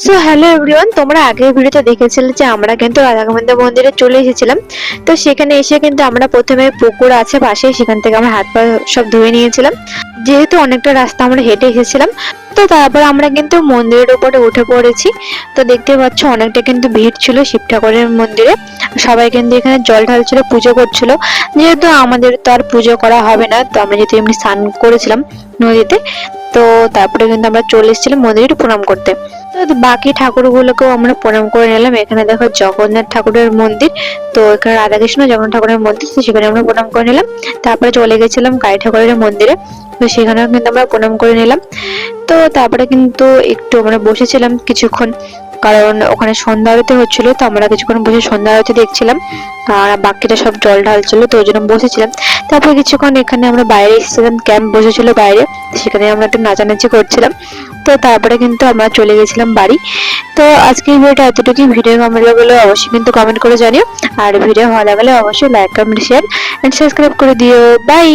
So hello everyone, তোমরা আগের ভিডিওতে দেখেছিলে যে আমরা কিন্তু রাধা গোবিন্দ মন্দিরে চলে এসেছিলাম। তো সেখানে এসে কিন্তু আমরা প্রথমে পুকুর আছে পাশে, সেখান থেকে আমরা হাত পা সব ধুয়ে নিয়েছিলাম, যেহেতু অনেকটা রাস্তা আমরা হেঁটে এসেছিলাম। তো তারপর আমরা কিন্তু মন্দিরের উপরে উঠে পড়েছি। তো দেখতে পাচ্ছ অনেকটা কিন্তু ভিড় ছিল শিব ঠাকুরের মন্দিরে। সবাই কিন্তু এখানে জল ঢালছিল, পুজো করছিল। যেহেতু আমাদের তো আর পুজো করা হবে না, তো আমরা যেহেতু এমনি স্নান করেছিলাম নদীতে, তো তারপরে কিন্তু আমরা চলে এসেছিলাম মন্দিরে প্রণাম করতে। তো বাকি ঠাকুরগুলোকেও আমরা প্রণাম করে নিলাম। এখানে দেখো জগন্নাথ ঠাকুরের মন্দির, তো এখানে রাধাকৃষ্ণ জগন্নাথ ঠাকুরের মন্দির, তো সেখানে আমরা প্রণাম করে নিলাম। তারপরে চলে গেছিলাম কালী ঠাকুরের মন্দিরে, তো সেখানেও কিন্তু আমরা প্রণাম করে নিলাম। তো তারপরে কিন্তু একটু আমরা বসেছিলাম কিছুক্ষণ, কারণ ওখানে সন্ধ্যা আরতি হচ্ছিল, তো আমরা কিছুক্ষণ বসে সন্ধ্যা আরতি দেখছিলাম। আর বাকিটা সব জল ঢালছিল, তো ওই জন্য বসেছিলাম। তারপরে কিছুক্ষণ এখানে আমরা বাইরে এসেছিলাম, ক্যাম্প বসেছিল বাইরে, সেখানে আমরা একটু নাচানাচি করছিলাম। তো তারপরে কিন্তু আমরা চলে গেছিলাম বাড়ি। তো আজকের ভিডিওটা এতটুকুই। ভিডিও কেমন লাগলো অবশ্যই কিন্তু কমেন্ট করে জানিও, আর ভিডিও ভালো লাগলে অবশ্যই like comment share and subscribe করে দিও। বাই।